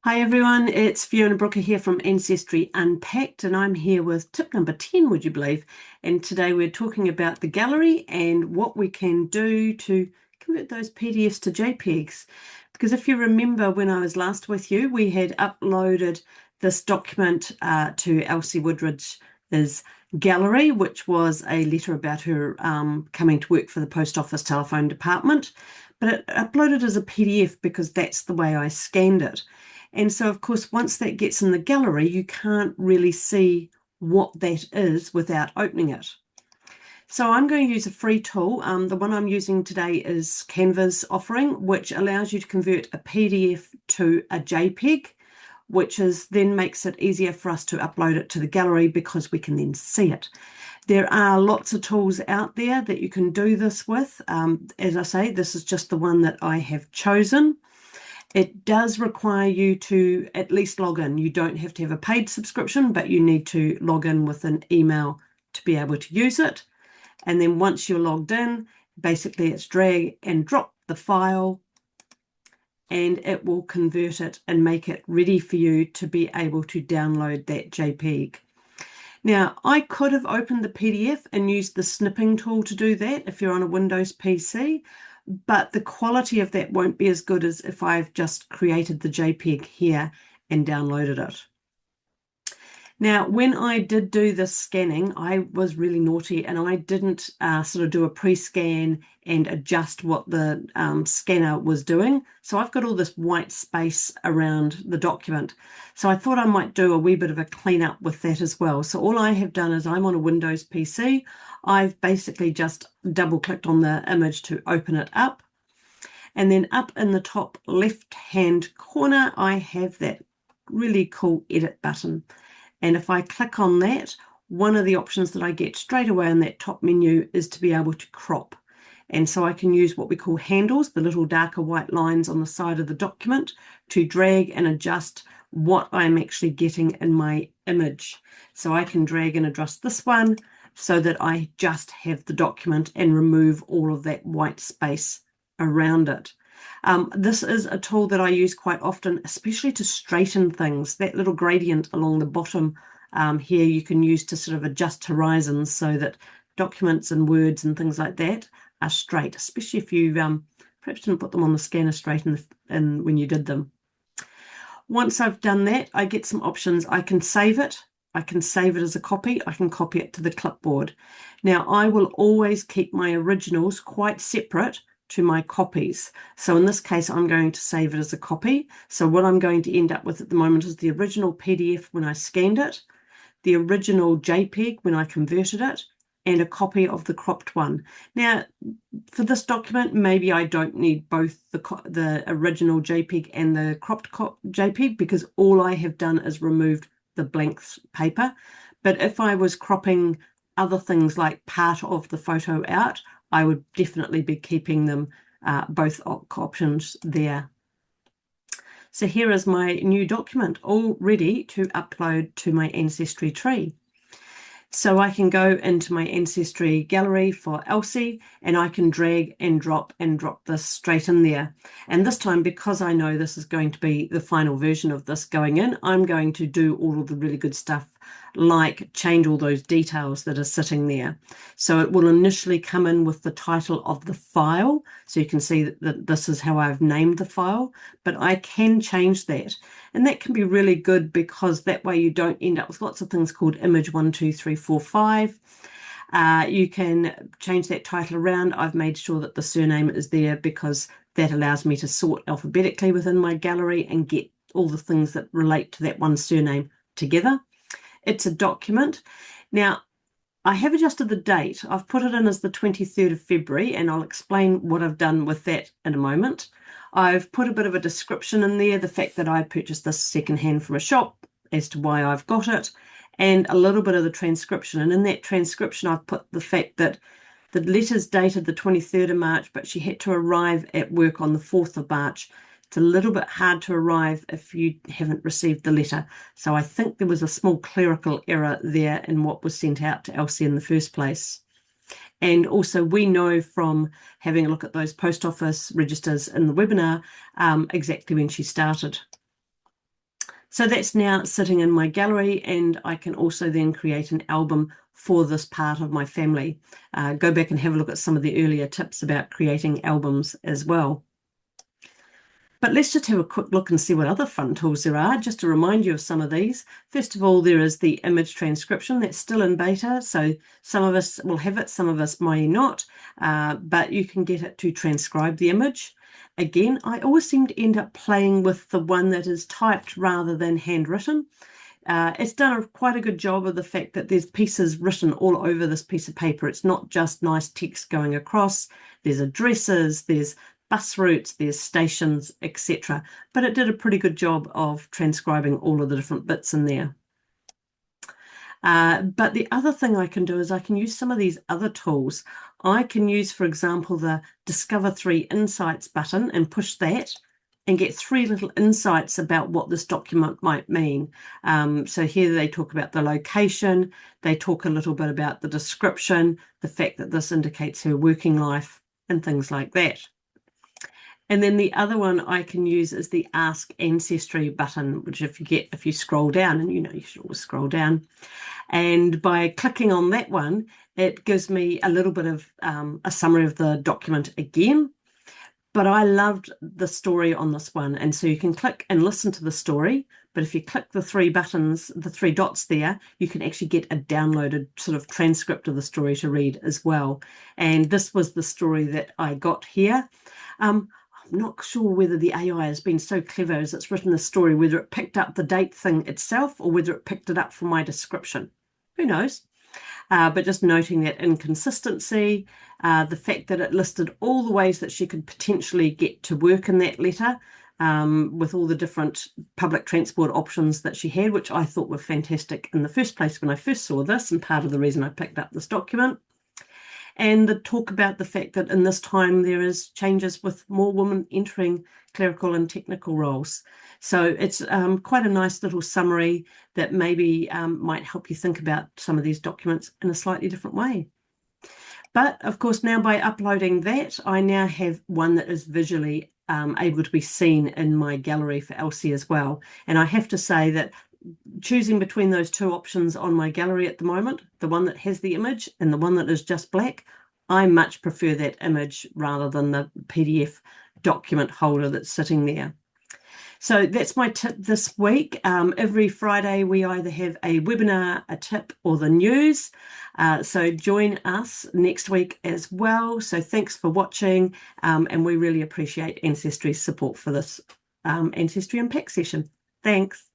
Hi everyone, it's Fiona Brooker here from Ancestry Unpacked, and I'm here with tip number 10, would you believe? And today we're talking about the gallery and what we can do to convert those PDFs to JPEGs. Because if you remember when I was last with you, we had uploaded this document to Elsie Woodridge's gallery, which was a letter about her coming to work for the post office telephone department. But it uploaded as a PDF because that's the way I scanned it. And so, of course, once that gets in the gallery, you can't really see what that is without opening it. So I'm going to use a free tool. The one I'm using today is Canva's offering, which allows you to convert a PDF to a JPEG, which then makes it easier for us to upload it to the gallery because we can then see it. There are lots of tools out there that you can do this with. As I say, this is just the one that I have chosen. It does require you to at least log in. You don't have to have a paid subscription, but you need to log in with an email to be able to use it. And then once you're logged in, basically it's drag and drop the file and it will convert it and make it ready for you to be able to download that JPEG. Now, I could have opened the PDF and used the snipping tool to do that if you're on a Windows PC, but the quality of that won't be as good as if I've just created the JPEG here and downloaded it. Now, when I did do this scanning, I was really naughty and I didn't sort of do a pre-scan and adjust what the scanner was doing. So I've got all this white space around the document. So I thought I might do a wee bit of a cleanup with that as well. So all I have done is I'm on a Windows PC. I've basically just double-clicked on the image to open it up. And then up in the top left-hand corner, I have that really cool edit button. And if I click on that, one of the options that I get straight away in that top menu is to be able to crop. And so I can use what we call handles, the little darker white lines on the side of the document, to drag and adjust what I'm actually getting in my image. So I can drag and adjust this one so that I just have the document and remove all of that white space around it. This is a tool that I use quite often, especially to straighten things. That little gradient along the bottom here you can use to sort of adjust horizons so that documents and words and things like that are straight, especially if you perhaps didn't put them on the scanner straight in when you did them. Once I've done that, I get some options. I can save it. I can save it as a copy. I can copy it to the clipboard. Now, I will always keep my originals quite separate to my copies. So in this case, I'm going to save it as a copy. So what I'm going to end up with at the moment is the original PDF when I scanned it, the original JPEG when I converted it, and a copy of the cropped one. Now, for this document, maybe I don't need both the original JPEG and the cropped JPEG because all I have done is removed the blank paper. But if I was cropping other things like part of the photo out, I would definitely be keeping them both options there. So here is my new document all ready to upload to my Ancestry tree. So I can go into my Ancestry Gallery for Elsie and I can drag and drop this straight in there. And this time, because I know this is going to be the final version of this going in, I'm going to do all of the really good stuff like change all those details that are sitting there. So it will initially come in with the title of the file. So you can see that this is how I've named the file, but I can change that. And that can be really good because that way you don't end up with lots of things called image 1, 2, 3, 4, 5. You can change that title around. I've made sure that the surname is there because that allows me to sort alphabetically within my gallery and get all the things that relate to that one surname together. It's a document. Now, I have adjusted the date. I've put it in as the 23rd of February, and I'll explain what I've done with that in a moment. I've put a bit of a description in there, the fact that I purchased this secondhand from a shop as to why I've got it, and a little bit of the transcription. And in that transcription, I've put the fact that the letter's dated the 23rd of March, but she had to arrive at work on the 4th of March. It's a little bit hard to arrive if you haven't received the letter. So I think there was a small clerical error there in what was sent out to Elsie in the first place. And also we know from having a look at those post office registers in the webinar exactly when she started. So that's now sitting in my gallery, and I can also then create an album for this part of my family. Go back and have a look at some of the earlier tips about creating albums as well. But let's just have a quick look and see what other fun tools there are, just to remind you of some of these. First of all, there is the image transcription that's still in beta. So some of us will have it, some of us may not, but you can get it to transcribe the image. Again, I always seem to end up playing with the one that is typed rather than handwritten. It's done quite a good job of the fact that there's pieces written all over this piece of paper. It's not just nice text going across. There's addresses, there's bus routes, there's stations, etc. But it did a pretty good job of transcribing all of the different bits in there. But the other thing I can do is I can use some of these other tools. I can use, for example, the Discover 3 Insights button and push that and get 3 little insights about what this document might mean. So here they talk about the location, they talk a little bit about the description, the fact that this indicates her working life, and things like that. And then the other one I can use is the Ask Ancestry button, which if you scroll down, and you should always scroll down, and by clicking on that one, it gives me a little bit of a summary of the document again. But I loved the story on this one, and so you can click and listen to the story, but if you click the 3 buttons, the 3 dots there, you can actually get a downloaded sort of transcript of the story to read as well. And this was the story that I got here. I'm not sure whether the AI has been so clever as it's written the story, whether it picked up the date thing itself or whether it picked it up from my description. Who knows? But just noting that inconsistency, the fact that it listed all the ways that she could potentially get to work in that letter, with all the different public transport options that she had, which I thought were fantastic in the first place when I first saw this, and part of the reason I picked up this document. And the talk about the fact that in this time there is changes with more women entering clerical and technical roles. So it's quite a nice little summary that maybe might help you think about some of these documents in a slightly different way. But of course, now by uploading that, I now have one that is visually able to be seen in my gallery for Elsie as well. And I have to say that choosing between those 2 options on my gallery at the moment, the one that has the image and the one that is just black, I much prefer that image rather than the PDF document holder that's sitting there. So that's my tip this week. Every Friday we either have a webinar, a tip, or the news. So join us next week as well. So thanks for watching, and we really appreciate Ancestry's support for this Ancestry Unpacked session. Thanks.